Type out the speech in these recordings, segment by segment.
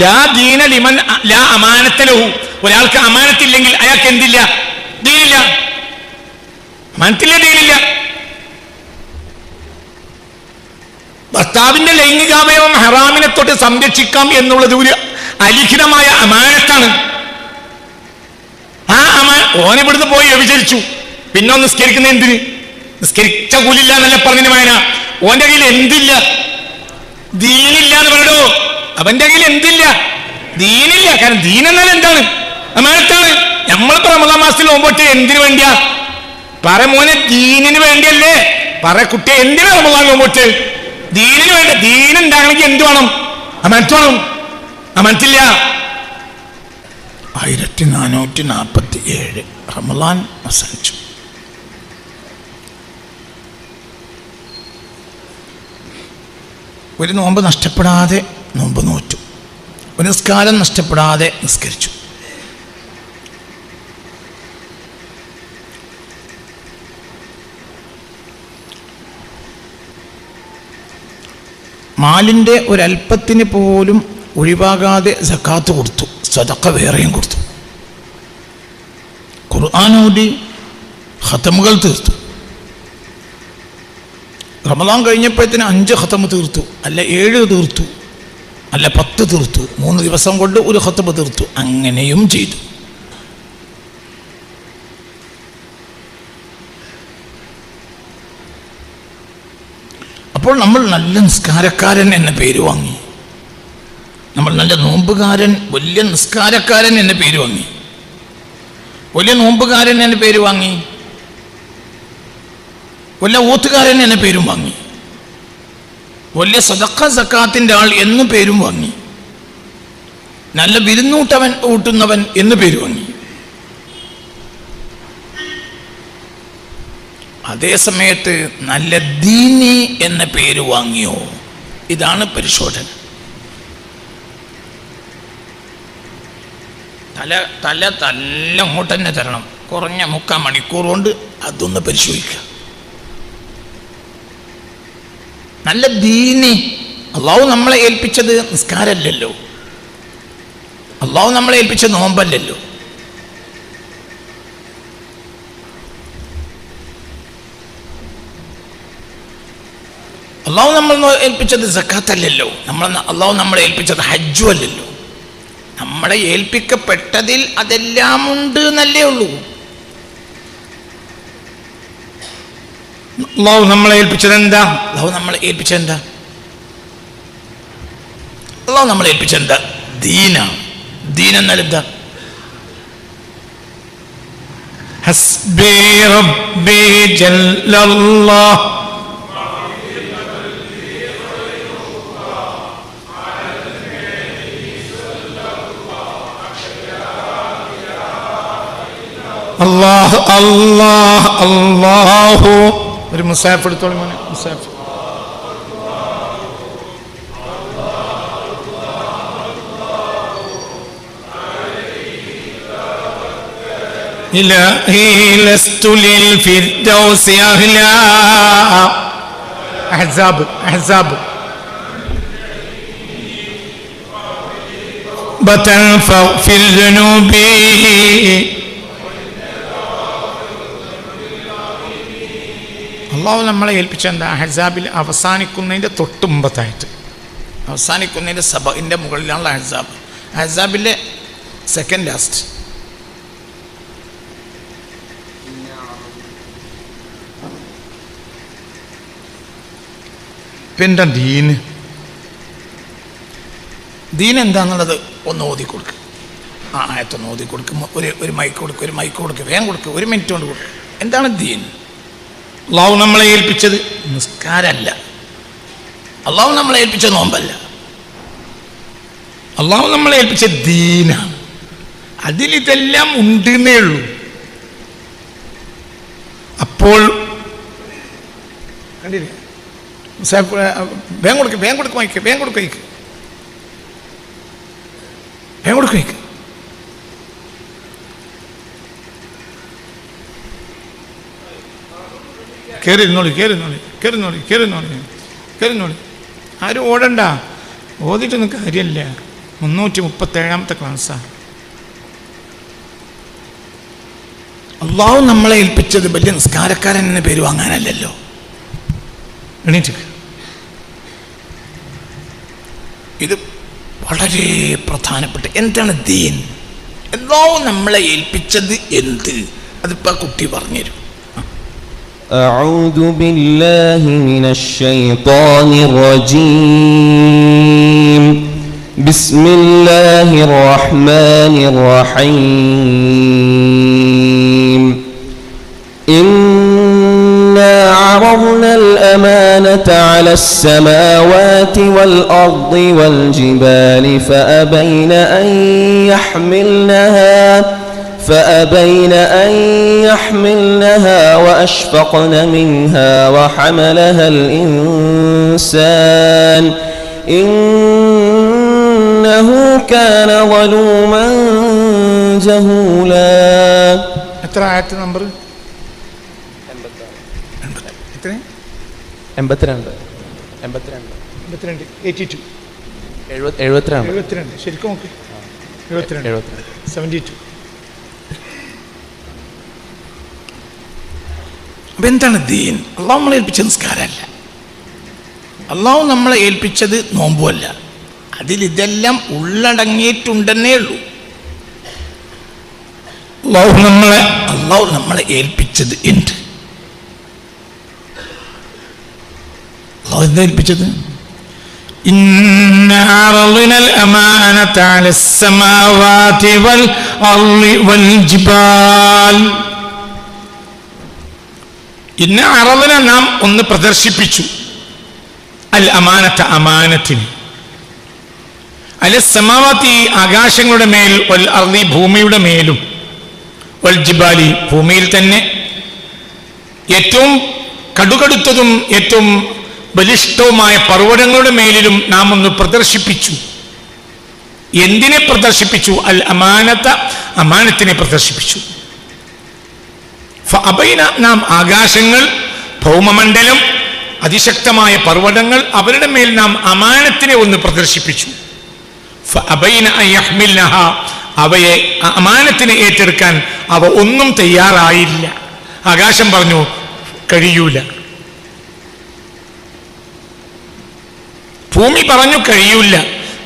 ലാ ദീന ലിമൻ ലാ അമാനത ലഹു. ഒരാൾക്ക് അമാനത്തില്ലെങ്കിൽ അയാൾക്ക് എന്തില്ല? ദീനില്ല. അമാനത്തില്ല, ദീനില്ല. ഭർത്താവിന്റെ ലൈംഗികാവയവം ഹറാമിനെ തൊട്ട് സംരക്ഷിക്കാം എന്നുള്ളത് ഒരു അലിഖിതമായ അമാനത്താണ്. ആ ഓനെ ഇവിടുന്ന് പോയി വ്യഭിചരിച്ചു, പിന്നെ നിസ്കരിക്കുന്ന എന്തിന്? നിസ്കരിച്ച കൂലില്ല എന്നല്ല പറഞ്ഞതിന് വായന. ഓന്റെ കയ്യിൽ എന്തില്ല? ദീനില്ല എന്ന് പറയടോ. അവന്റെ കയ്യിൽ എന്തില്ല? ദീനില്ല. കാരണം ദീൻ എന്നാൽ എന്താണ്? അമാനത്താണ്. നമ്മളിപ്പോ റമദാൻ മാസത്തിൽ നോമ്പോട്ട് എന്തിനു വേണ്ടിയാ? പറ മോനെ, ദീനിന് വേണ്ടിയല്ലേ? പറ കുട്ടിയെ, എന്തിനാ റമദാൻ നോമ്പോട്ട്? ദീനിന് വേണ്ട. ദീനുണ്ടാകണമെങ്കിൽ എന്ത് വേണം? അമാനത്ത് വേണം. അമാനത്തില്ല. 1447 റമദാൻ അവസാനിച്ചു. ഒരു നോമ്പ് നഷ്ടപ്പെടാതെ നോമ്പ് നോറ്റു, ഒരു നിസ്കാരം നഷ്ടപ്പെടാതെ നിസ്കരിച്ചു. മാലിൻ്റെ ഒരല്പത്തിന് പോലും ഒഴിവാകാതെ സക്കാത്ത് കൊടുത്തു, സദഖ വേറെയും കൊടുത്തു. ഖുർആൻ ഓതി ഖതമുകൾ തീർത്തു. റമദാൻ കഴിഞ്ഞപ്പോഴത്തേന് 5 ഖതമ് തീർത്തു, അല്ല 7 തീർത്തു, അല്ല 10 തീർത്തു. 3 ദിവസം കൊണ്ട് ഒരു ഖതമ് തീർത്തു. അങ്ങനെയും ചെയ്തു. അപ്പോൾ നമ്മൾ നല്ല നിസ്കാരക്കാരൻ എന്ന പേര് വാങ്ങി. നമ്മൾ നല്ല നോമ്പുകാരൻ, വലിയ നിസ്കാരക്കാരൻ എന്ന പേര് വാങ്ങി, വലിയ നോമ്പുകാരൻ എന്ന പേര് വാങ്ങി, വലിയ ഓത്തുകാരൻ എന്ന പേരും വാങ്ങി, വലിയ സദഖ സക്കാത്തിൻ്റെ ആൾ എന്ന പേരും വാങ്ങി, നല്ല വിരുന്നൂട്ടവൻ ഊട്ടുന്നവൻ എന്ന് പേര് വാങ്ങി. അതേ സമയത്ത് നല്ല ദീനി എന്ന പേര് വാങ്ങിയോ? ഇതാണ് പരിശോധന. തല അങ്ങോട്ട് തന്നെ തരണം. കുറഞ്ഞ 3/4 മണിക്കൂർ കൊണ്ട് അതൊന്ന് പരിശോധിക്കുക. നല്ല ദീനി. അള്ളാഹു നമ്മളെ ഏൽപ്പിച്ചത് നിസ്കാരമല്ലല്ലോ, അള്ളാഹു നമ്മളെ ഏൽപ്പിച്ചത് നോമ്പല്ലല്ലോ. അള്ളാഹു നമ്മൾ ഏൽപ്പിച്ചത് സക്കാത്തല്ലല്ലോ, അള്ളാഹു നമ്മളെ ഏൽപ്പിച്ചത് ഹജ്ജും അല്ലല്ലോ. നമ്മളെ ഏൽപ്പിക്കപ്പെട്ടതിൽ അതെല്ലാം ഉണ്ട് എന്നല്ലേ ഉള്ളൂ. അള്ളാഹു നമ്മളെ ഏൽപ്പിച്ചത് എന്താ? അള്ളാഹു നമ്മളെ ഏൽപ്പിച്ചത് എന്താ? അള്ളാഹു നമ്മളെ ഏൽപ്പിച്ചത് എന്താ? ദീനാണ്. ദീൻ എന്നാൽ എന്താ? ഹസ്ബി റബ്ബി ജല്ലല്ലാഹ് അല്ലാഹ് അല്ലാഹ് അല്ലാഹു. ഒരു മുസാഫ് എടുത്തോളൂ മോനെ, മുസാഫ്. ഇലാഹി ലസ്തു ലിൽ ഫിർദൗസി അഹ്ലാ. അഹ്സാബ് അഹ്സാബ് ബതൻ ഫിൽ ജുനൂബി. അള്ളാഹു നമ്മളെ ഏൽപ്പിച്ച എന്താ? അഹ്സാബിൽ അവസാനിക്കുന്നതിൻ്റെ തൊട്ട് മുമ്പത്തായിട്ട്, അവസാനിക്കുന്നതിൻ്റെ സബഇൻ്റെ മുകളിലാണല്ലോ അഹ്സാബ്. അഹ്സാബിലെ സെക്കൻഡ് ലാസ്റ്റ്. പിന്നെ ദീൻ എന്താന്നുള്ളത് ഒന്ന് ഓതി കൊടുക്കുക. ആ ആയത്തൊന്ന് ഓതി കൊടുക്കും. ഒരു മൈക്ക് കൊടുക്കുക, ഒരു മൈക്ക് കൊടുക്കുക, വേഗം കൊടുക്കുക, 1 മിനിറ്റ് കൊണ്ട് കൊടുക്കുക. എന്താണ് ദീൻ? അള്ളാഹു നമ്മളെ ഏൽപ്പിച്ചത് നിസ്കാരമല്ല, അള്ളാഹു നമ്മളെ ഏൽപ്പിച്ച നോമ്പല്ല, അള്ളാഹു നമ്മളെ ഏൽപ്പിച്ച ദീനാണ്. അതിലിതെല്ലാം ഉണ്ടെന്നേ ഉള്ളൂ. അപ്പോൾ കണ്ടില്ലേ? വേഗം കൊടുക്കുക, വേഗം കൊടുക്കും, വയ്ക്കുക, വേഗം കൊടുക്കുക, വയ്ക്കുക, വേഗം കൊടുക്കുക, വയ്ക്കുക. കയറിയിരുന്നോളി, കയറിയിരുന്നോളി, കയറിയിരുന്നോളി, കയറിയിരുന്നോളി, കയറിയിരുന്നോളി. ആരും ഓടണ്ട, ഓതിട്ടൊന്നും കാര്യമില്ല. 337ാമത്തെ ക്ലാസ്സാണ്. അള്ളാഹു നമ്മളെ ഏൽപ്പിച്ചത് വലിയ നിസ്കാരക്കാരൻ എന്ന പേര് വാങ്ങാനല്ലല്ലോ. എണീറ്റ്. ഇത് വളരെ പ്രധാനപ്പെട്ട എന്താണ് ദീൻ? അള്ളാഹു നമ്മളെ ഏൽപ്പിച്ചത് എന്ത്? അതിപ്പോ കുട്ടി പറഞ്ഞുതരും. أعوذ بالله من الشيطان الرجيم بسم الله الرحمن الرحيم إنا عرضنا الأمانة على السماوات والأرض والجبال فأبين أن يحملنها وأشفقن منها وحملها الإنسان إنه كان ظلوما جهولا. എത്ര ആയത്ത് നമ്പർ? 72 ശരിക്കും നോക്ക്. 72. അപ്പം എന്താണ് ദീൻ? അള്ളാഹു നമ്മളെ ഏൽപ്പിച്ച നിസ്കാരമല്ല, അള്ളാഹു നമ്മളെ ഏൽപ്പിച്ചത് നോമ്പുമല്ല. അതിലിതെല്ലാം ഉള്ളടങ്ങിയിട്ടുണ്ടെന്നേ ഉള്ളൂ. അള്ളാഹു നമ്മളെ ഏൽപ്പിച്ചത് എന്ത്? അള്ളാഹു എന്താ ഏൽപ്പിച്ചത്? ഇന്ന അറളിനൽ അമാനത അലസ്സമാവാതി വൽ അർളി വൽ ജിബാൽ. ഇന്ന അറളിനെ നാം ഒന്ന് പ്രദർശിപ്പിച്ചു, അൽ അമാനത അമാനത്തിന്, അലസ്സമാവാതി ആകാശങ്ങളുടെ മേൽ, വൽ അർളി ഭൂമിയുടെ മേലും, വൽ ജിബാലി ഭൂമിയിൽ തന്നെ ഏറ്റവും കടുകടുത്തതും ഏറ്റവും ബലിഷ്ഠവുമായ പർവ്വതങ്ങളുടെ മേലിലും നാം ഒന്ന് പ്രദർശിപ്പിച്ചു. എന്തിനെ പ്രദർശിപ്പിച്ചു? അൽ അമാനത അമാനത്തിനെ പ്രദർശിപ്പിച്ചു. ഫഅബൈന നാം ആകാശങ്ങൾ, ഭൗമമണ്ഡലം, അതിശക്തമായ പർവ്വതങ്ങൾ, അവരുടെ മേൽ നാം അമാനത്തിനെ ഒന്ന് പ്രദർശിപ്പിച്ചു. ഫഅബൈന അൻ യഹ്മിൽനഹ അവയെ അമാനത്തിനെ ഏറ്റെടുക്കാൻ അവ ഒന്നും തയ്യാറായില്ല. ആകാശം പറഞ്ഞു കഴിയൂല, ഭൂമി പറഞ്ഞു കഴിയൂല,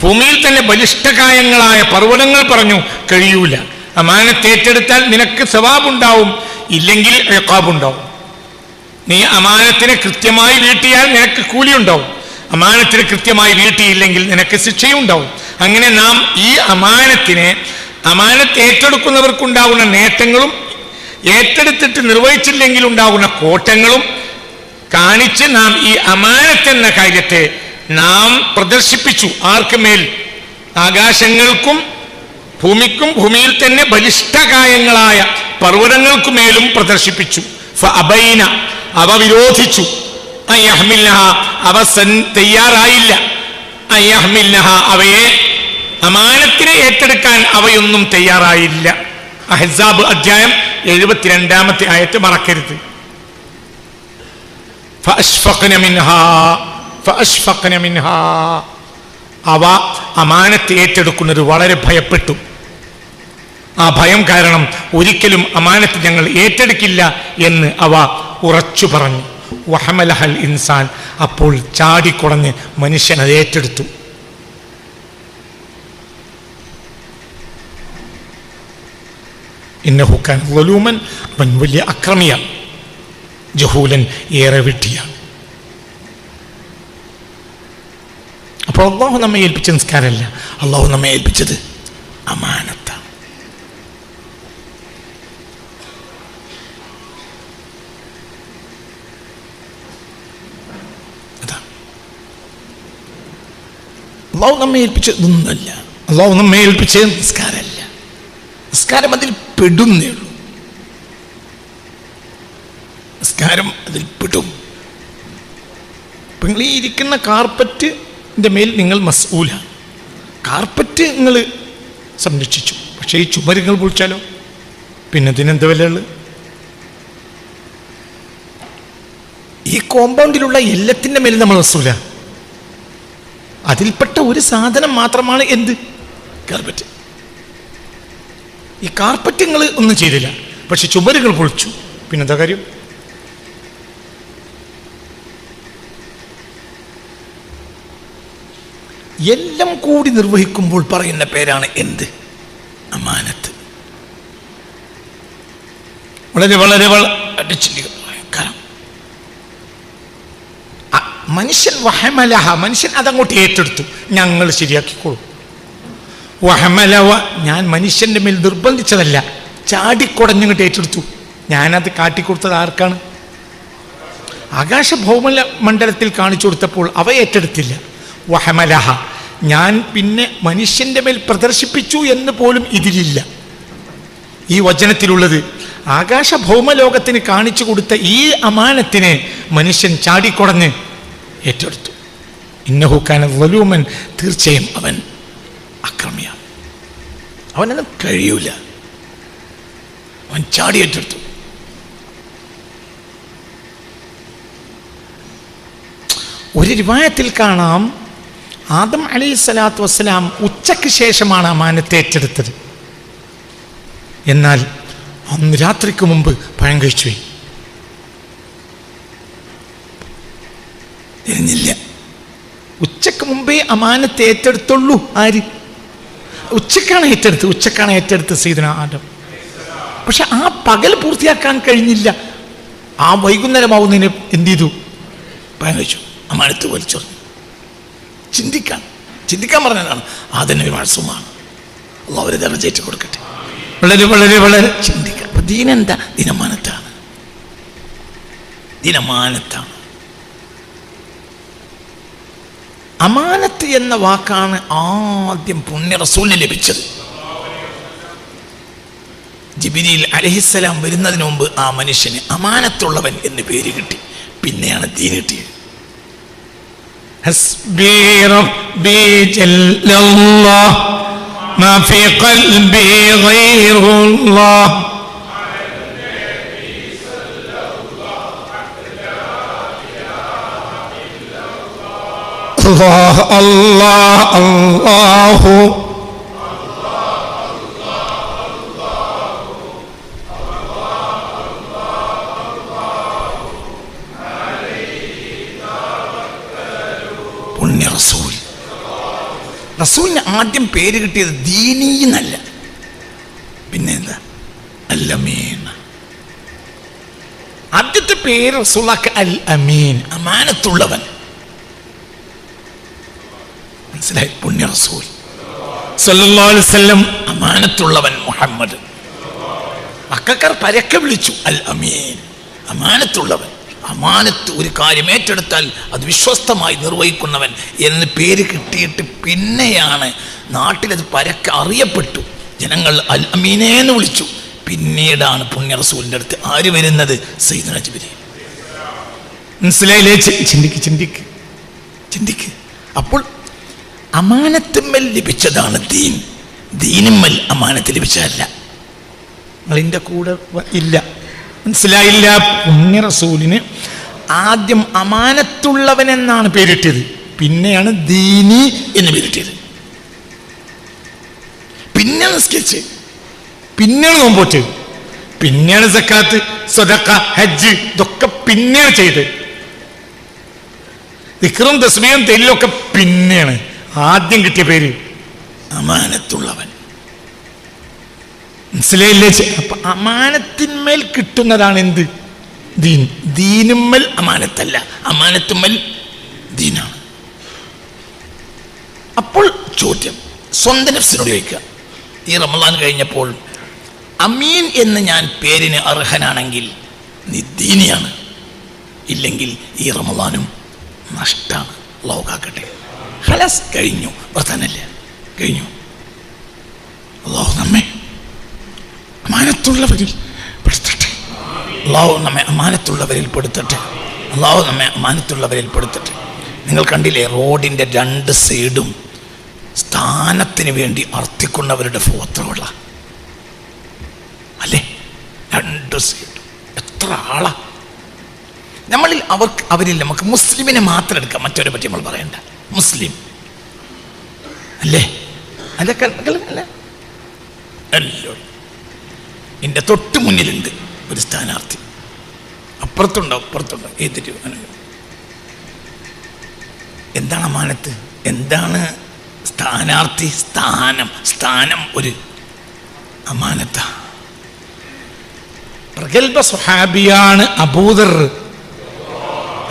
ഭൂമിയിൽ തന്നെ ബലിഷ്ഠകായങ്ങളായ പർവ്വതങ്ങൾ പറഞ്ഞു കഴിയൂല. അമാനത്ത് ഏറ്റെടുത്താൽ നിനക്ക് സവാബുണ്ടാവും, ഇല്ലെങ്കിൽ ഇഖാബുണ്ടാവും. നീ അമാനത്തിനെ കൃത്യമായി വീട്ടിയാൽ നിനക്ക് കൂലിയുണ്ടാവും, അമാനത്തിന് കൃത്യമായി വീട്ടിയില്ലെങ്കിൽ നിനക്ക് ശിക്ഷയുണ്ടാവും. അങ്ങനെ നാം ഈ അമാനത്ത് ഏറ്റെടുക്കുന്നവർക്കുണ്ടാകുന്ന നേട്ടങ്ങളും ഏറ്റെടുത്തിട്ട് നിർവഹിച്ചില്ലെങ്കിൽ ഉണ്ടാകുന്ന കോട്ടങ്ങളും കാണിച്ച് നാം ഈ അമാനത്ത് എന്ന കാര്യത്തെ നാം പ്രദർശിപ്പിച്ചു. ആർക്കുമേൽ? ആകാശങ്ങൾക്കും ഭൂമിക്കും, ഭൂമിയിൽ തന്നെ ബലിഷ്ഠകായങ്ങളായ പർവ്വതങ്ങൾക്കുമേലും പ്രദർശിപ്പിച്ചു. ഫഅബൈന അവ വിരോധിച്ചു. അൻ യഹ്മിൽനഹ അവ തയ്യാറായില്ല. അൻ യഹ്മിൽനഹ അവയെ അമാനത്തിനെ ഏറ്റെടുക്കാൻ അവയൊന്നും തയ്യാറായില്ല. അഹ്സാബ് അധ്യായം 72ാമത്തെ ആയത്ത് മറക്കരുത്. ഫഅശ്ഫഖ്ന മിൻഹാ അവ അമാനത്ത് ഏറ്റെടുക്കുന്നത് വളരെ ഭയപ്പെട്ടു. ആ ഭയം കാരണം ഒരിക്കലും അമാനത്ത് ഞങ്ങൾ ഏറ്റെടുക്കില്ല എന്ന് അവ ഉറച്ചു പറഞ്ഞു. വഹമലഹൽ ഇൻസാൻ അപ്പോൾ ചാടിക്കുടഞ്ഞ് മനുഷ്യൻ അത് ഏറ്റെടുത്തു. ഇന്നഹു കാന ളലൂമൻ അവൻ വലിയ അക്രമിയാണ്, ജഹൂലൻ ഏറെ വിഡ്ഢിയാണ്. അപ്പോൾ അള്ളാഹു നമ്മെ ഏൽപ്പിച്ച നിസ്കാരമല്ല, അള്ളാഹു നമ്മെ ഏൽപ്പിച്ചത് അമാനത്താണ്. അള്ളാഹു നമ്മെ ഏൽപ്പിച്ചത് ഇതൊന്നുമല്ല. അള്ളാഹു നമ്മെ ഏൽപ്പിച്ചത് നിസ്കാരമല്ല, നിസ്കാരം അതിൽ പെടുന്നേ ഉള്ളൂ. നിസ്കാരം അതിൽ പെടും. നിങ്ങൾ ഈ ഇരിക്കുന്ന കാർപ്പറ്റിൻ്റെ മേൽ നിങ്ങൾ മസ്ഊലാണ്. കാർപ്പറ്റ് നിങ്ങൾ സംരക്ഷിച്ചു, പക്ഷേ ഈ ചുമരുകൾ പൊളിച്ചാലോ പിന്നെ ഇതിനെന്ത് വിലയുള്ളത്? ഈ കോമ്പൗണ്ടിലുള്ള എല്ലാത്തിൻ്റെ മേൽ നമ്മൾ മസ്ഊല. അതിൽപ്പെട്ട ഒരു സാധനം മാത്രമാണ് എന്ത്? കാർപ്പറ്റ്. ഈ കാർപ്പറ്റുകൾ ഒന്നും ചെയ്തില്ല, പക്ഷെ ചുമരുകൾ പൊളിച്ചു. പിന്നെന്താ കാര്യം? എല്ലാം കൂടി നിർവഹിക്കുമ്പോൾ പറയുന്ന പേരാണ് എന്ത്? അമാനത്ത്. വളരെ വളരെ വളരെ ചിന്തിക്കണം. മനുഷ്യൻ വഹമലഹ, മനുഷ്യൻ അതങ്ങോട്ട് ഏറ്റെടുത്തു, ഞങ്ങൾ ശരിയാക്കിക്കോളൂ. വഹമലവ, ഞാൻ മനുഷ്യന്റെ മേൽ നിർബന്ധിച്ചതല്ല, ചാടിക്കൊടഞ്ഞങ്ങോട്ട് ഏറ്റെടുത്തു. ഞാനത് കാട്ടിക്കൊടുത്തത് ആർക്കാണ്? ആകാശ ഭൗമ മണ്ഡലത്തിൽ കാണിച്ചു കൊടുത്തപ്പോൾ അവ ഏറ്റെടുത്തില്ല. വഹമലഹ, ഞാൻ പിന്നെ മനുഷ്യന്റെ മേൽ പ്രദർശിപ്പിച്ചു എന്ന് പോലും ഇതിലില്ല. ഈ വചനത്തിലുള്ളത് ആകാശ ഭൗമലോകത്തിന് കാണിച്ചു കൊടുത്ത ഈ അമാനത്തിനെ മനുഷ്യൻ ചാടിക്കൊടഞ്ഞ് ഏറ്റെടുത്തു. ഇന്നഹു കാന വലൂമൻ, തീർച്ചയായും അവൻ അക്രമിയാണ്. അവനത് കഴിയൂല, അവൻ ചാടി ഏറ്റെടുത്തു. ഒരു റിവായത്തിൽ കാണാം, ആദം അലൈഹിസ്സലാത്തു വസ്സലാം ഉച്ചയ്ക്ക് ശേഷമാണ് അമാനത്തെ ഏറ്റെടുത്തത്. എന്നാൽ അന്ന് രാത്രിക്ക് മുമ്പ് പഴം കഴിച്ചുപോയി. തിരിഞ്ഞില്ല. ഉച്ചക്ക് മുമ്പേ അമാനത്തെ ഏറ്റെടുത്തുള്ളൂ. ആര്? ഉച്ചക്കാണ് ഏറ്റെടുത്ത് സയ്യിദുനാ ആദം. പക്ഷെ ആ പകൽ പൂർത്തിയാക്കാൻ കഴിഞ്ഞില്ല. ആ വൈകുന്നേരമാവുന്നതിന് എന്ത് ചെയ്തു? പഴം കഴിച്ചു, അമാനത്ത് വലിച്ചെറിഞ്ഞു. ചിന്തിക്കാൻ പറഞ്ഞതാണ്. ആദനബി മാസമാണ്. അല്ലാഹു അവരെ ദർജ കൊടുക്കട്ടെ. വളരെ വളരെ വളരെ ചിന്തിക്കാം. അപ്പൊ ദീനെന്താ? ദിനമാനത്താണ്. അമാനത്ത് എന്ന വാക്കാണ് ആദ്യം പുണ്യ റസൂലിന് ലഭിച്ചത്. ജിബ്രീൽ അലൈഹിസ്സലാം വരുന്നതിന് മുമ്പ് ആ മനുഷ്യന് അമാനത്തുള്ളവൻ എന്ന് പേര് കിട്ടി. പിന്നെയാണ് ദീൻ കിട്ടിയത്. ഹസ്ബി റബ്ബി ജല്ലല്ലാഹ് മാ ഫീ ഖൽബി ഗൈറുല്ലാഹ് അല്ലാഹ് അല്ലാഹ് അല്ലാഹു പുണ്യ റസൂൽ. റസൂലിന് ആദ്യം പേര് കിട്ടിയത് ദീനീ എന്നല്ല, പിന്നെ എന്താ? അൽ അമീൻ. ആദ്യത്തെ പേര് റസൂലുള്ളാഹിക്ക് അൽ അമീൻ, അമാനത്തുള്ളവൻ. മനസ്സിലായി? പുണ്യ റസൂൽ സല്ലല്ലാഹു അലൈഹി വസല്ലം അമാനത്തുള്ളവൻ മുഹമ്മദ്. മക്കക്കാർ പരക്കെ വിളിച്ചു അൽ അമീൻ, അമാനത്തുള്ളവൻ. അമാനത്ത്, ഒരു കാര്യം ഏറ്റെടുത്താൽ അത് വിശ്വസ്തമായി നിർവഹിക്കുന്നവൻ എന്ന് പേര് കിട്ടിയിട്ട് പിന്നെയാണ് നാട്ടിലത് പരക്കെ അറിയപ്പെട്ടു. ജനങ്ങൾ അൽ അമീനെ എന്ന് വിളിച്ചു. പിന്നീടാണ് പുണ്യ റസൂലിൻ്റെ അടുത്ത് ആര് വരുന്നത്? സയ്യിദുനാ ജിബ്രീൽ. മനസ്സിലായില്ലേ? ചിന്തിക്ക്. അപ്പോൾ അമാനത്തുമ്മൽ ലഭിച്ചതാണ് ദീൻ. ദീനുമ്മൽ അമാനത്ത് ലഭിച്ചതല്ല. നിങ്ങളിൻ്റെ കൂടെ ഇല്ല. മനസ്സിലായില്ല? പുണ്യ റസൂലിന് ആദ്യം അമാനത്തുള്ളവൻ എന്നാണ് പേരിട്ടത്, പിന്നെയാണ് ദീനി എന്ന് പേരിട്ടത്. പിന്നെ നിസ്കരിച്ച്, പിന്നെയാണ് നോമ്പോറ്റ്, പിന്നെയാണ് സക്കാത്ത്, സദഖ, ഹജ്ജ്, ഇതൊക്കെ പിന്നെയാണ് ചെയ്ത്. ദിക്റും തസ്ബീഹും തെല്ലൊക്കെ പിന്നെയാണ്. ആദ്യം കിട്ടിയ പേര് അമാനത്തുള്ളവൻ. മനസ്സിലായില്ലേ? അപ്പൊ അമാനത്തിന്മേൽ കിട്ടുന്നതാണ് എന്ത്? ദീൻ. ദീനുമ്മൽ അമാനത്തല്ല, അമാനത്തുമ്മൽ ദീനാണ്. അപ്പോൾ ചോദ്യം സ്വന്തം നഫ്സിനോട് ചോദിക്കുക. ഈ റമളാൻ കഴിഞ്ഞപ്പോൾ അമീൻ എന്ന് ഞാൻ പേരിന് അർഹനാണെങ്കിൽ നീ ദീനിയാണ്, ഇല്ലെങ്കിൽ ഈ റമളാനും നഷ്ടാണ്. അല്ലാഹു കാക്കട്ടെ. ഖലാസ്, കഴിഞ്ഞു. വർത്താനല്ല, കഴിഞ്ഞു. അല്ലാഹു നമ്മെ അമാനത്തുള്ളവരിൽ പെടുത്തട്ടെ. അല്ലാഹു നമ്മെ അമാനത്തുള്ളവരിൽ പെടുത്തട്ടെ. നിങ്ങൾ കണ്ടില്ലേ, റോഡിൻ്റെ രണ്ട് സൈഡും സ്ഥാനത്തിന് വേണ്ടി അർത്ഥിക്കുന്നവരുടെ ഫോട്ടോകള അല്ലേ? രണ്ട് സൈഡും എത്ര ആളാ നമ്മളിൽ. അവരിൽ നമുക്ക് മുസ്ലിമിനെ മാത്രം എടുക്കാം, മറ്റവരെ പറ്റി നമ്മൾ പറയണ്ട. മുസ്ലിം അല്ലേ? അല്ല എല്ലോ എൻ്റെ തൊട്ട് മുന്നിലുണ്ട് ഒരു സ്ഥാനാർത്ഥി, അപ്പുറത്തുണ്ടോ ഏതിട്ട്. എന്താണ് അമാനത്ത്? എന്താണ് സ്ഥാനാർത്ഥി? സ്ഥാനം ഒരു അമാനത്ത. പ്രഗൽഭ സ്വഹാബിയാണ് അബൂദർ,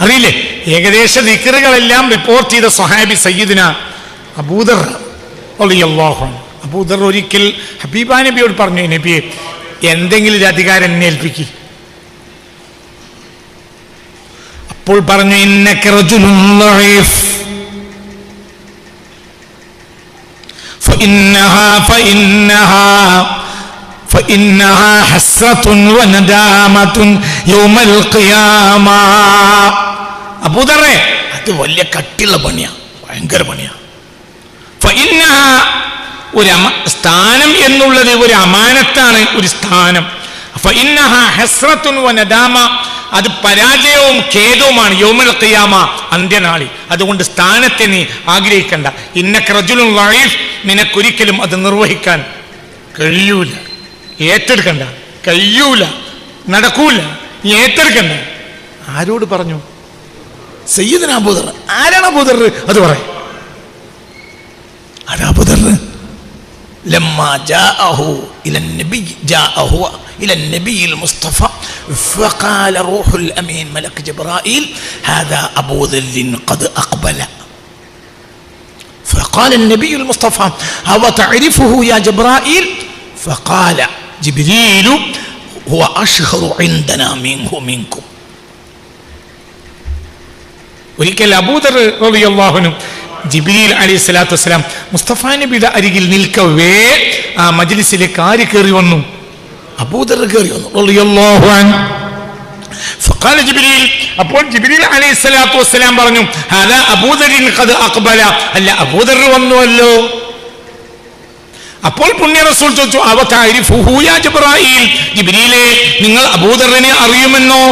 അറിയില്ലേ? ഏകദേശ ദിക്റുകളെല്ലാം റിപ്പോർട്ട് ചെയ്ത സ്വഹാബി സയ്യിദിന അബൂദർ റളിയല്ലാഹു അൻഹു. അബൂദർ ഒരിക്കൽ ഹബീബാ നബിയോട് പറഞ്ഞു, നബിയെ എന്തെങ്കിലും ഒരു അധികാരം എന്നെ ഏൽപ്പിക്ക്. അപ്പോൾ പറഞ്ഞു, ഇന്നക റജുലുൻ ളഈഫ് فإنها حسرة وندامة يوم القيامة. അബൂദറേ, അത് വലിയ കട്ടിയുള്ള പണിയാ, ഭയങ്കര പണിയാ. ഒരു സ്ഥാനം എന്നുള്ളത് ഒരു അമാനത്താണ്, ഒരു സ്ഥാനം. അത് പരാജയവും ഖേദവുമാണ് യൗമുൽ ഖിയാമ, അന്ത്യനാളിൽ. അതുകൊണ്ട് സ്ഥാനത്തെ നീ ആഗ്രഹിക്കണ്ട. ഇന്നക റജുലുൻ ളഈഫ്, നിനക്കൊരിക്കലും അത് നിർവഹിക്കാൻ കഴിയൂല, ഏറ്റെടുക്കണ്ട, കഴിയൂല, നടക്കൂല, നീ ഏറ്റെടുക്കണ്ട. ആരോട് പറഞ്ഞു? സയ്യിദുനാ അബൂദർ. ആരാണ് അബൂദർ? അത് പറയും. ആരാ അബൂദർ? لما جاءه إلى النبي المصطفى فقال روح الأمين ملك جبرائيل هذا أبو ذر قد أقبل. فقال النبي المصطفى هو تعرفه يا جبرائيل؟ فقال جبريل هو أشهر عندنا منه منكم. ഒരിക്കൽ അബൂദർ റളിയല്ലാഹു അൻഹു ജിബ്രീൽ അലൈഹിസ്സലാത്തു വസ്സലാം മുസ്തഫ നബിയുടെ അരികിൽ നിൽക്കവേ ആ മജ്ലിസിലേക്ക് ആര് കയറി വന്നു? അബൂദർ കയറി വന്നു റളിയല്ലാഹു അൻഹു. ഫഖാല ജിബ്രീൽ, അപ്പോൾ ജിബ്രീൽ അലൈഹിസ്സലാത്തു വസ്സലാം പറഞ്ഞു, ഹാദാ അബൂദറിൻ ഖദ് അഖ്ബല, അല്ല അബൂദർ വന്നുവല്ലോ. അപ്പോൾ പുണ്യ റസൂൽ ചോദിച്ചു, അവ തഅരിഫുഹു യാ ജിബ്രീൽ, ജിബ്രീലേ നിങ്ങൾ അബൂദറിനെ അറിയുമെന്നോ?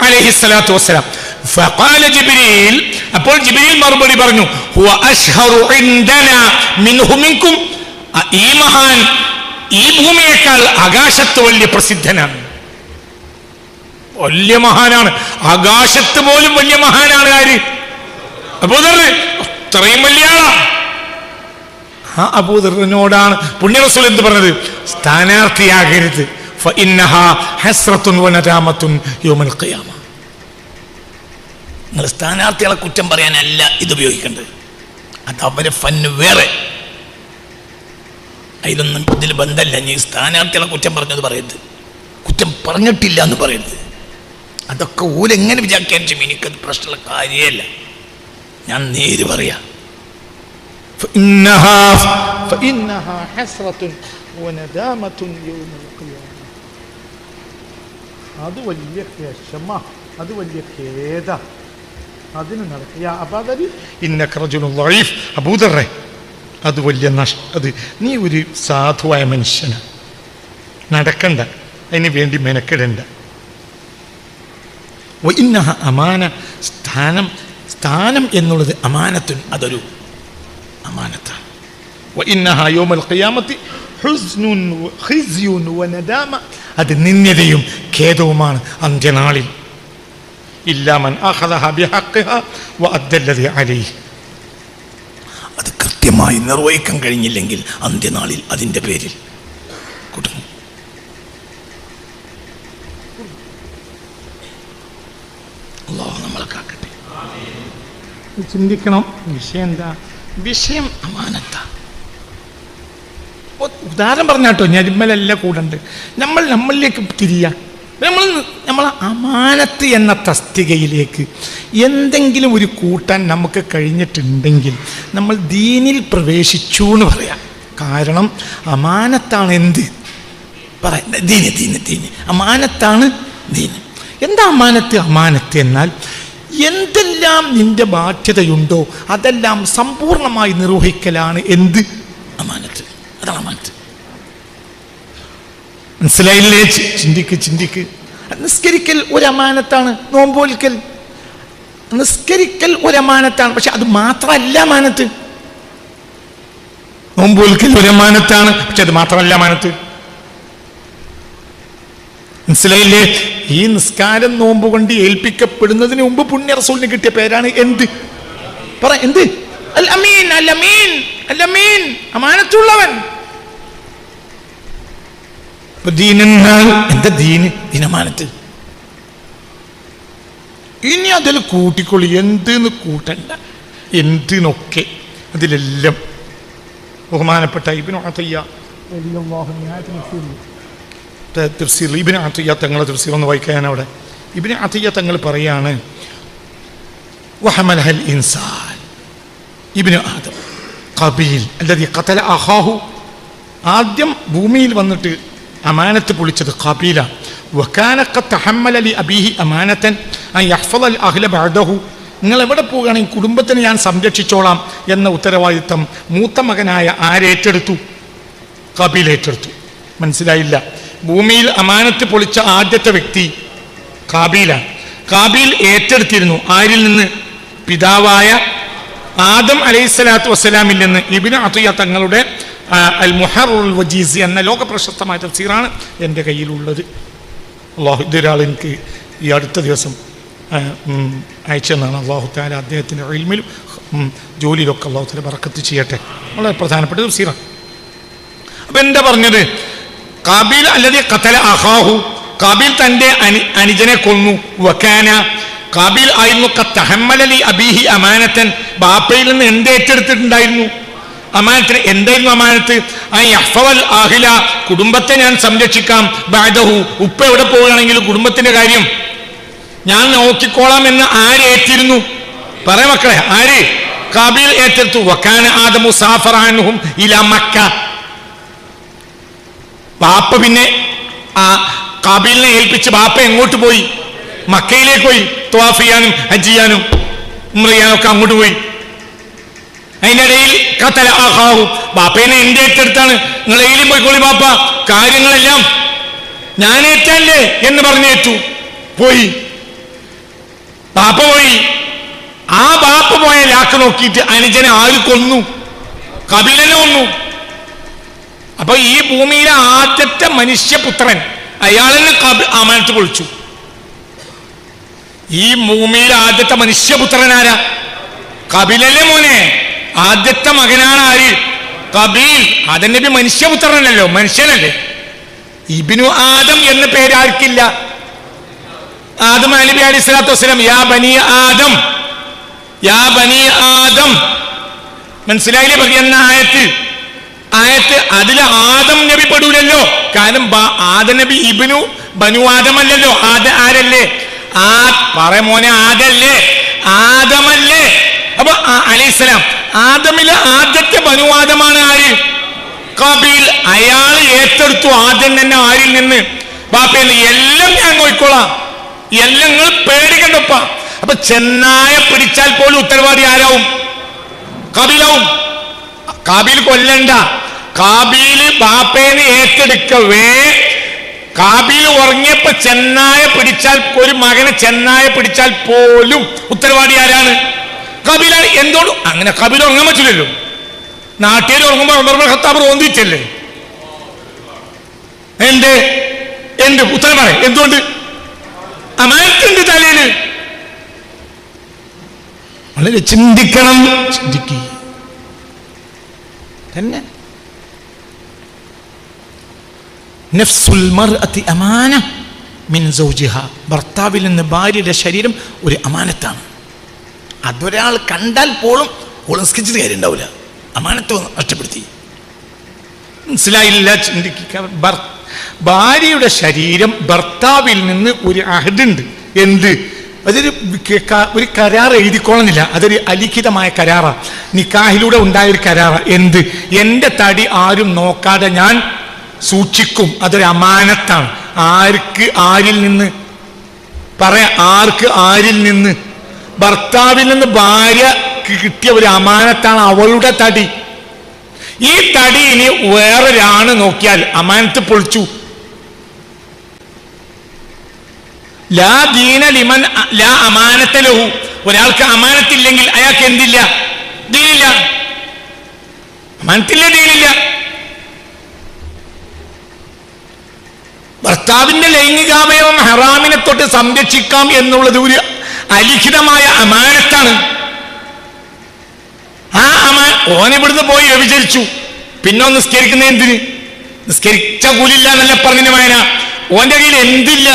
അലൈഹിസ്സലാത്തു വസ്സലാം. ഫഖാല ജിബ്രീൽ, അപ്പോൾ ജിബ്രീൽ മറുപടി പറഞ്ഞു, ഹുവ അശ്ഹറു ഇൻദനാ മിൻഹു മിൻകും, ഈ മഹാൻ ഈ ഭൂമിയേക്കാൾ ആകാശത്ത് വലിയ പ്രസിദ്ധനാണ്, വലിയ മഹാനാണ്, ആകാശത്ത് പോലും വലിയ മഹാനാണ്. ആര്? അബൂദർ. അത്രയും വലിയ ആളാ. ആ അബൂദറിനോടാണ് പുണ്യ റസൂൽ എന്ത് പറഞ്ഞത്? സ്ഥാനാർത്ഥിയാകരുത്. ഫഇന്നഹാ ഹസ്റത്തുൻ വനദാമത്തുൻ യൗമൽ ഖിയാമ. നിങ്ങൾ സ്ഥാനാർത്ഥികളെ കുറ്റം പറയാനല്ല ഇത് ഉപയോഗിക്കേണ്ടത്, അത് അവരെ ഫന്ന് വേറെ. അതിലൊന്നും ഇതിൽ ബന്ധമല്ല. നീ സ്ഥാനാർത്ഥികളെ കുറ്റം പറഞ്ഞത് പറയരുത്, കുറ്റം പറഞ്ഞിട്ടില്ല എന്ന് പറയരുത്. അതൊക്കെ ഓലെങ്ങനെ വിചാരിക്കാൻ എനിക്കത് പ്രശ്നമുള്ള കാര്യമല്ല. ഞാൻ നേര് പറയാം. അത് വലിയ ക്ഷമ, അത് വലിയ ഖേദ, അതിന് നടക്കുക. അബൂദറേ, അത് വലിയ അത് നീ ഒരു സാധുവായ മനുഷ്യനാണ്, നടക്കണ്ട, അതിന് വേണ്ടി മെനക്കെടണ്ട. അമാന, സ്ഥാനം എന്നുള്ളത് അമാനത്തുൻ, അതൊരു അമാനത്താണ്. അത് നിന്ദ്യതയും ഖേദവുമാണ് അന്ത്യനാളിൽ. അത് കൃത്യമായി നിർവഹിക്കാൻ കഴിഞ്ഞില്ലെങ്കിൽ അന്ത്യനാളിൽ അതിൻ്റെ പേരിൽ കുടുങ്ങും. അല്ലാഹു നമ്മളെ കാക്കട്ടെ. ചിന്തിക്കണം. വിഷയം എന്താ? വിഷയം അമാനത്താ. ഉദാഹരണം പറഞ്ഞാട്ടോ, ഞരിമ്മലല്ല കൂടണ്ട്. നമ്മളിലേക്ക് തിരിയാ. നമ്മൾ അമാനത്ത് എന്ന തസ്തികയിലേക്ക് എന്തെങ്കിലും ഒരു കൂട്ടാൻ നമുക്ക് കഴിഞ്ഞിട്ടുണ്ടെങ്കിൽ നമ്മൾ ദീനിൽ പ്രവേശിച്ചു എന്ന് പറയാം. കാരണം അമാനത്താണ് എന്ത് പറയാം, ദീന് അമാനത്താണ് ദീന്. എന്താ അമാനത്ത്? അമാനത്ത് എന്നാൽ എന്തെല്ലാം നിന്റെ ബാധ്യതയുണ്ടോ അതെല്ലാം സമ്പൂർണമായി നിർവഹിക്കലാണ് എന്ത്? അമാനത്ത്. അതാണ് അമാനത്ത്. മനസ്സിലായില്ലേ? ചിന്തിക്ക്. നിസ്കരിക്കൽ ഒരു അമാനത്താണ്, നോമ്പോൽക്കൽ നിസ്കരിക്കൽ ഒരു അമാനത്താണ്. പക്ഷെ അത് മാത്രമല്ല അമാനത്ത്. നോമ്പ് ഒൽക്കൽ ഒരു അമാനത്താണ്. പക്ഷെ അത് മാത്രമല്ല അമാനത്ത്. മനസ്സിലായില്ലേ? ഈ നിസ്കാരം നോമ്പ് കൊണ്ട് ഏൽപ്പിക്കപ്പെടുന്നതിന് മുമ്പ് പുണ്യ റസൂലിന് കിട്ടിയ പേരാണ് എന്ത്? പറ, എന്ത്? അൽ അമീൻ, അൽ അമീൻ, അൽ അമീൻ, അമാനത്തുള്ളവൻ. ദീനെന്നാൽ എന്താ? ദീന്, ദീനമാനത്ത്. ഇനി അതിൽ കൂട്ടിക്കൊള്ളി, എന്തെന്ന് കൂട്ടണ്ട, എന്തിനൊക്കെ അതിലെല്ലാം. ബഹുമാനപ്പെട്ട ഇബ്നു അത്തിയ്യ തഫ്സീർ, ഇബ്നു അത്തിയ്യ തങ്ങളെ തഫ്സീർ ഒന്ന് വായിക്കാൻ. അവിടെ ഇബ്നു അത്തിയ്യ തങ്ങൾ പറയാണ്, വഹമലഹൽ ഇൻസാൻ ഇബ്നു ആദം ഖബീൽ അല്ലദീ ഖതല അഖാഹു. ആദ്യം ഭൂമിയിൽ വന്നിട്ട് അമാനത്ത് പൊളിച്ചത് ഖബീല. വകാന ഖദ് തഹമ്മല ലി അബീഹി അമാനതൻ അൻ യഹ്ഫള അൽ അഹ്ല ബഅദഹു. നിങ്ങൾ എവിടെ പോവുകയാണെങ്കിൽ കുടുംബത്തിന് ഞാൻ സംരക്ഷിച്ചോളാം എന്ന ഉത്തരവാദിത്തം മൂത്ത മകനായ ആരേറ്റെടുത്തു? ഖബീൽ ഏറ്റെടുത്തു. മനസ്സിലായില്ല? ഭൂമിയിൽ അമാനത്ത് പൊളിച്ച ആദ്യത്തെ വ്യക്തി ഖബീലാണ്. ഖബീൽ ഏറ്റെടുത്തിരുന്നു. ആരിൽ നിന്ന്? പിതാവായ ആദം അലൈഹിസ്സലാത്തു വസ്സലാമിൽ നിന്ന്. ഇബ്നു അത്തിയ്യ തങ്ങളുടെ അൽ മുഹറുൽ വജീസ് എന്ന ലോക പ്രശസ്തമായ തഫ്സീറാണ് എൻ്റെ കയ്യിലുള്ളത്. അള്ളാഹു ഇതൊരാൾ എനിക്ക് ഈ അടുത്ത ദിവസം അയച്ചെന്നാണ്. അള്ളാഹു തആല അദ്ദേഹത്തിൻ്റെ ഇൽമിലും ജോലിയിലൊക്കെ അള്ളാഹു തആല ബറക്കത്ത് ചെയ്യട്ടെ. വളരെ പ്രധാനപ്പെട്ട തഫ്സീറാണ്. അപ്പം എന്താ പറഞ്ഞത്? ഖബീൽ അല്ലദീ ഖതല അഖാഹു, ഖബീൽ തൻ്റെ അനുജനെ കൊന്നു. വകാന, ഖബീൽ ആയിരുന്നു ഖദ് തഹമ്മല ലി അബീഹി അമാനതൻ, ബാപ്പയിൽ നിന്ന് എന്ത് ഏറ്റെടുത്തിട്ടുണ്ടായിരുന്നു? അമാനത്തിന്. എന്തായിരുന്നു അമാനത്ത്? അൻ യഹ്ഫളൽ അഹ്ല, കുടുംബത്തെ ഞാൻ സംരക്ഷിക്കാം. ബഅദഹു, ഉപ്പ എവിടെ പോവുകയാണെങ്കിലും കുടുംബത്തിന്റെ കാര്യം ഞാൻ നോക്കിക്കോളാം എന്ന് ആര് ഏറ്റിരുന്നു? പറയാ മക്കളെ, ആര്? ഖബീൽ ഏറ്റെടുത്തു. വകാന ആദമു സാഫറ അൻഹും ഇലാ മക്ക. ബാപ്പ പിന്നെ ആ ഖബീലിനെ ഏൽപ്പിച്ച് ബാപ്പ എങ്ങോട്ട് പോയി? മക്കയിലേക്ക് പോയി. ത്വാഫ് ചെയ്യാനും ഹജ്ജ് ചെയ്യാനും ഉംറ ചെയ്യാനും ഒക്കെ അങ്ങോട്ട് പോയി. അതിനിടയിൽ ഖതല അഖാഹു, ബാപ്പേനെ എന്റെ ഏറ്റെടുത്താണ്, നിങ്ങൾ എയിലും പോയിക്കോളി ബാപ്പ, കാര്യങ്ങളെല്ലാം ഞാൻ ഏറ്റല്ലേ എന്ന് പറഞ്ഞേറ്റു. പോയി, ബാപ്പ പോയി. ആ ബാപ്പ പോയ ലാക്ക് നോക്കിയിട്ട് അനുജനെ ആര് കൊന്നു? ഖബീലനെ കൊന്നു. അപ്പൊ ഈ ഭൂമിയിലെ ആദ്യത്തെ മനുഷ്യപുത്രൻ അയാളിന് അമാനത്ത് പൊളിച്ചു. ഈ ഭൂമിയിലെ ആദ്യത്തെ മനുഷ്യപുത്രൻ ആരാ? ഖബീലല്ലേ മോനെ? ആദ്യത്തെ മകനാണ് ആര്? ഖബീൽ. ആദം നബി മനുഷ്യപുത്രനല്ലോ, മനുഷ്യനല്ലേ. ഇബ്നു ആദം എന്ന പേര് ആർക്കില്ല? ആദം നബി അലൈഹി സ്വലാത്തു വസ്സലാം, യാ ബനി ആദം, യാ ബനി ആദം. മനസ്സിലായില്ലേ? പറയുന്ന ആയത്ത് അതിൽ ആദം നബി പെടൂലല്ലോ. കാരണം ആദം നബി ഇബ്നു ബനു ആദമല്ലല്ലോ. ആരല്ലേ? പറ മോനെ, ആദല്ലേ? ആദമല്ലേ? അപ്പൊ അലൈഹിസ്സലാം, ആദമിലെ ആദ്യത്തെ ബനു ആദമാണ് ആര്? ഖബീൽ. അയാൾ ഏറ്റെടുത്തു ആദ്യം തന്നെ ആരിൽ നിന്ന്? ബാപ്പയിൽ. എല്ലാം ഞാൻ നോക്കിക്കോളാം, എല്ലാം നിങ്ങൾ പേടിക്കണ്ടപ്പ. അപ്പൊ ചെന്നായ പിടിച്ചാൽ പോലും ഉത്തരവാദി ആരാവും? ഖബീലാവും. ഖബീൽ കൊല്ലണ്ട. ഖബീല് ബാപ്പേനെ ഏറ്റെടുക്കവേ ഖബീൽ ഉറങ്ങിയപ്പോ ചെന്നായ പിടിച്ചാൽ, ഒരു മകനെ ചെന്നായ പിടിച്ചാൽ പോലും ഉത്തരവാദി ആരാണ്? ഖബീലാണ്. എന്തുകൊണ്ട് അങ്ങനെ? ഖബീൽ ഉറങ്ങാൻ പറ്റില്ലല്ലോ. നാട്ടിൽ ഉറങ്ങുമ്പോ ഉമർ ഇബ്നു ഖത്താബ് റോന്തിച്ചല്ലേ? എന്ത് ഉത്തരം പറയും? എന്തുകൊണ്ട്? അമാനത്തുണ്ട് തലയില്. വളരെ ചിന്തിക്കണം. ചിന്തിക്കുക തന്നെ. നഫ്സുൽ മർഅത്തി അമാന മിൻ സൗജിഹ, ഭർത്താവിൽ നിന്ന് ഭാര്യയുടെ ശരീരം ഒരു അമാനത്താണ്. അതൊരാൾ കണ്ടാൽ പോലും ഒളിസ്കിച്ചിട്ട് കാര്യം ഉണ്ടാവില്ല. അമാനത്ത് നഷ്ടപ്പെടുത്തി. മനസ്സിലായില്ല? ചിന്തിക്കുക. ഭാര്യയുടെ ശരീരം ഭർത്താവിൽ നിന്ന് ഒരു അഹദുണ്ട്. എന്ത്? ഒരു കരാർ എഴുതിക്കോളുന്നില്ല. അതൊരു അലിഖിതമായ കരാറാണ്. നിക്കാഹിലൂടെ ഉണ്ടായൊരു കരാറാണ്. എന്ത്? എൻ്റെ തടി ആരും നോക്കാതെ ഞാൻ സൂക്ഷിക്കും. അതൊരു അമാനത്താണ്. ആർക്ക്? ആരിൽ നിന്ന്? പറയാ, ആർക്ക്? ആരിൽ നിന്ന്? ഭർത്താവിൽ നിന്ന് ഭാര്യക്ക് കിട്ടിയ ഒരു അമാനത്താണ് അവളുടെ തടി. ഈ തടി ഇനി വേറൊരാണ് നോക്കിയാൽ അമാനത്ത് പൊളിച്ചു. ലാ ദീന ലിമൻ ലാ അമാനത ലഹു. ഒരാൾക്ക് അമാനത്തില്ലെങ്കിൽ അയാൾക്ക് എന്തില്ല? ദീനില്ല. മനസ്സിലെ ദീനില്ല. ഭർത്താവിന്റെ ലൈംഗികാവയവം ഹറാമിനെ തൊട്ട് സംരക്ഷിക്കാം എന്നുള്ളത് ഒരു അലിഖിതമായ അമാനത്താണ്. ആ ഓനിവിടുന്ന് പോയി വ്യഭിചരിച്ചു, പിന്നെ നിസ്കരിക്കുന്ന എന്തിന്? നിസ്കരിച്ച കൂലില്ല എന്നല്ല പറഞ്ഞ വായന. ഓന്റെ കയ്യിൽ എന്തില്ല?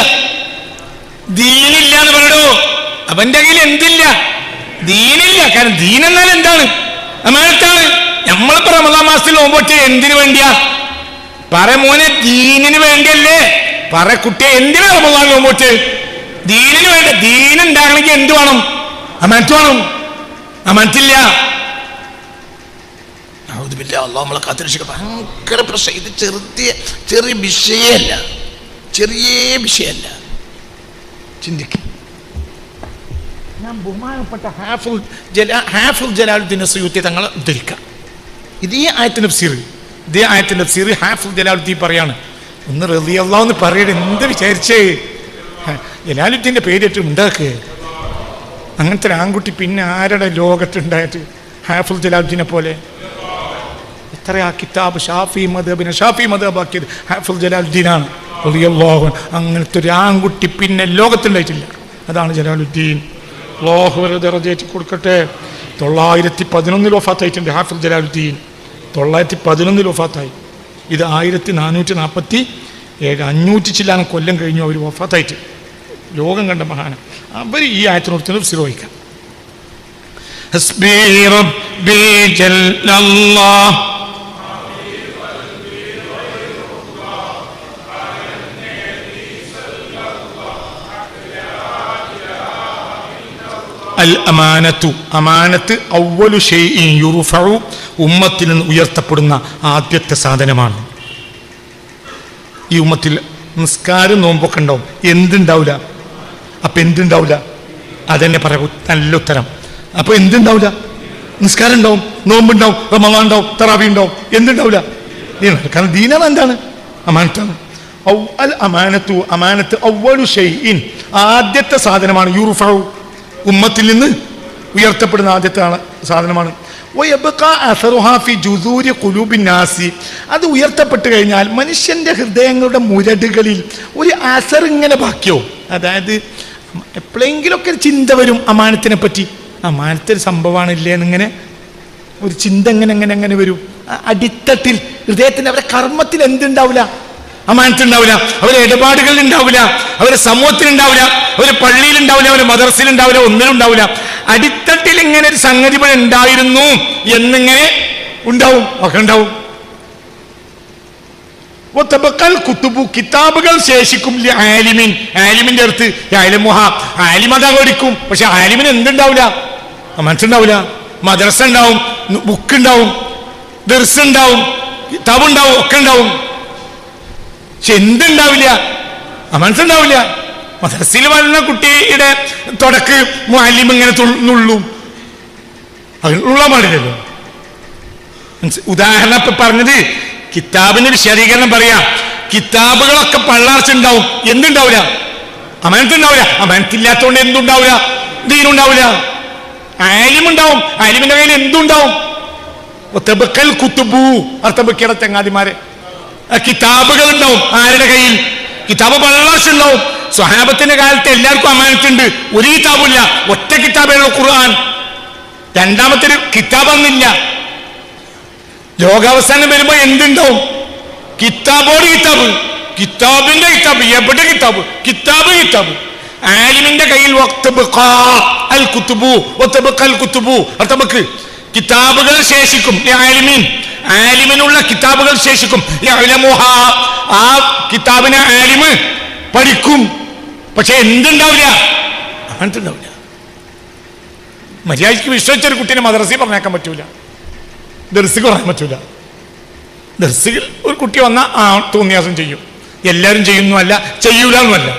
ദീനില്ല എന്ന് പറയടോ. അവന്റെ കയ്യിൽ എന്തില്ല? ദീനില്ല. കാരണം ദീൻ എന്നാൽ എന്താണ്? അമാനത്താണ്. നമ്മളിപ്പോ റമദാൻ മാസത്തിൽ നോമ്പോട്ടെ എന്തിനു വേണ്ടിയാ? പറ മോനെ, ദീനിന് വേണ്ടിയല്ലേ? പറ കുട്ടിയെ, എന്തിനാ റമദാൻ നോമ്പോട്ട്? ദീനിന് വേണ്ട. ദീനുണ്ടാകണമെങ്കിൽ എന്ത് വേണം? അമാനത്ത് വേണം. അമാനത്തില്ല. നമ്മളെ കാത്തിരക്ഷിക്ക. ഭയങ്കര പ്രശ്നം. ഇത് ചെറിയ വിഷയമല്ല, ചെറിയ വിഷയമല്ല. ചിന്തിക്കും. ഞാൻ ബഹുമാനപ്പെട്ട ഹാഫിൾ ജലാലുദ്ദീൻ സയൂത്തി തങ്ങളെ ഉദ്ധരിക്കാം. ഇതേ ആയത്തിന്റെ തഫ്സീർ ഹാഫിൾ ജലാലുദ്ദീൻ പറയാണ്. ഒന്ന് റളിയല്ലാഹു എന്ന് പറയണേ. എന്ത് വിചാരിച്ചേ? ജലാലുദ്ദീന്റെ പേരിട്ട് ഉണ്ടാക്കുക. അങ്ങനത്തെ ഒരു ആൺകുട്ടി പിന്നെ ആരുടെ ലോകത്തുണ്ടായിട്ട്? ഹാഫിൾ ജലാലുദ്ദീനെ പോലെ എത്ര ആ കിതാബ് ഷാഫി മദ്ഹബാക്കിയത് ഹാഫിൾ ജലാലുദ്ദീനാണ് റളിയല്ലാഹു അൻഹു. അങ്ങനത്തെ ഒരു ആൺകുട്ടി പിന്നെ ലോകത്തുണ്ടായിട്ടില്ല. അതാണ് ജലാലുദ്ദീൻ. അല്ലാഹു ദറജയേറ്റി കൊടുക്കട്ടെ. 911 വഫാത്തായിട്ടുണ്ട് ഹാഫിൾ ജലാലുദ്ദീൻ. 911 വഫാത്തായി. ഇത് 1447, 500 ചില്ലാനം കൊല്ലം കഴിഞ്ഞു അവർ വഫാത്തായിട്ട്. ലോകം കണ്ട മഹാന. അവർ ഈ ആയത്തിനോട് തഫ്സീർ വഹിക്കാം. ഹസ്ബി റബ്ബി ജല്ലല്ലാഹ് അൽ അമാനത്തു. അമാനത്ത് അവ്വലു ഷൈഇൻ യുർഫഉ, ഉമ്മത്തിൽ നിന്ന് ഉയർത്തപ്പെടുന്ന ആദ്യത്തെ സാധനമാണ്. ഈ ഉമ്മത്തിൽ നിസ്കാരം നോമ്പൊക്കെ ഉണ്ടാവും. എന്തുണ്ടാവില്ല? അപ്പൊ എന്തുണ്ടാവില്ല? അതെന്നെ പറയാം. നല്ല ഉത്തരം. അപ്പൊ എന്തുണ്ടാവില്ല? നിസ്കാരം ഉണ്ടാവും, നോമ്പുണ്ടാവും, റമളാൻ ഉണ്ടാവും, തറാവി ഉണ്ടാവും. എന്തുണ്ടാവില്ല? കാരണം ദീനാണ്. എന്താണ്? അമാനത്താണ്. അൽ അമാനത്തു, അമാനത്ത് അവ്വലു ഷൈഇൻ, ആദ്യത്തെ സാധനമാണ്. യുർഫഉ, ഉമ്മത്തിൽ നിന്ന് ഉയർത്തപ്പെടുന്ന ആദ്യത്തെ സാധനമാണ്. അത് ഉയർത്തപ്പെട്ട് കഴിഞ്ഞാൽ മനുഷ്യന്റെ ഹൃദയങ്ങളുടെ മുരടുകളിൽ ഒരു അസർ ഇങ്ങനെ ബാക്കിയോ. അതായത് എപ്പോഴെങ്കിലൊക്കെ ഒരു ചിന്ത വരും അമാനത്തിനെ പറ്റി. അമാനത്തൊരു സംഭവമാണില്ലേ എന്നിങ്ങനെ ഒരു ചിന്ത എങ്ങനെ വരും. അടിത്തട്ടിൽ ഹൃദയത്തിന് അവരുടെ കർമ്മത്തിൽ എന്തുണ്ടാവില്ല? അമാനത്തുണ്ടാവില്ല. അവരെ ഇടപാടുകളിൽ ഉണ്ടാവില്ല, അവരെ സമൂഹത്തിലുണ്ടാവില്ല, അവരെ പള്ളിയിലുണ്ടാവില്ല, അവരെ മദർസിലുണ്ടാവില്ല, ഒന്നിലും ഉണ്ടാവില്ല. അടിത്തട്ടിൽ ഇങ്ങനെ ഒരു സംഗതി ഇവിടെ ഉണ്ടായിരുന്നു എന്നിങ്ങനെ ഉണ്ടാവും. ഒക്കെ ഉണ്ടാവും. കുത്തുബു, കിതാബുകൾ ശേഷിക്കും. ആലിമിൻ, ആലിമിന്റെ അടുത്ത് ആലിം അതാ ഓടിക്കും. പക്ഷെ ആലിമിന് എന്തുണ്ടാവില്ല? മനസ്സുണ്ടാവില്ല. മദ്രസ ഉണ്ടാവും, ബുക്ക് ഉണ്ടാവും, ദർസ് ഉണ്ടാവും, കിതാബ് ഉണ്ടാവും, ഒക്കെ ഉണ്ടാവും. പക്ഷെ എന്തുണ്ടാവില്ല? മനസ്സുണ്ടാവില്ല. മദ്രസയിൽ വരുന്ന കുട്ടിയുടെ തുടക്ക് മുഅല്ലിം ഇങ്ങനെ നുള്ളും. അതിനുള്ള പാടില്ലല്ലോ. ഉദാഹരണം ഇപ്പൊ പറഞ്ഞത് കിതാബിന് വിശദീകരണം പറയാം. കിതാബുകളൊക്കെ പള്ളാർച്ചുണ്ടാവും. എന്തുണ്ടാവില്ല? അമാനത്തുണ്ടാവില്ല. അമാനത്തില്ലാത്തതുകൊണ്ട് എന്തുണ്ടാവില്ല? ദീനുണ്ടാവില്ല. ആലിമുണ്ടാവും. ആലിമിന്റെ കയ്യിൽ എന്തുണ്ടാവും? കുത്തുബു, അർത്ഥബക്കിയുടെ ചങ്ങാതിമാരെ കിതാബുകൾ ഉണ്ടാവും. ആരുടെ കയ്യിൽ? കിതാബ് പള്ളാർച്ചുണ്ടാവും. സ്വഹാബത്തിന്റെ കാലത്ത് എല്ലാവർക്കും അമാനത്തുണ്ട്. ഒരു കിതാബില്ല, ഒറ്റ കിതാബുള്ള ഖുർആൻ. രണ്ടാമത്തെ ഒരു കിതാബൊന്നില്ല. ലോകാവസാനം വരുമ്പോ എന്തുണ്ടാവും? കിതാബോട് കിതാബ്, കിതാബിന്റെ കിതാബ്. എവിടെ കിതാബ്? കിതാബ്. ആലിമിന്റെ കയ്യിൽ അർത്ഥബക്ക് കിതാബുകൾ ശേഷിക്കും. ആലിമിനുള്ള കിതാബുകൾ ശേഷിക്കും. ആ കിതാബിനെ ആലിമ് പഠിക്കും. പക്ഷെ എന്തുണ്ടാവില്ല? അങ്ങനത്തുണ്ടാവില്ല. മര്യാദയ്ക്ക് വിശ്വസിച്ചൊരു കുട്ടീനെ മദ്രസയിൽ പറഞ്ഞേക്കാൻ പറ്റൂല, ദർസിക്ക് പറയാൻ പറ്റൂല. ദർസിൽ ഒരു കുട്ടി വന്നാൽ തോന്നിയാസം ചെയ്യും. എല്ലാവരും ചെയ്യുന്നതല്ല, ചെയ്യൂല എന്നുമല്ല.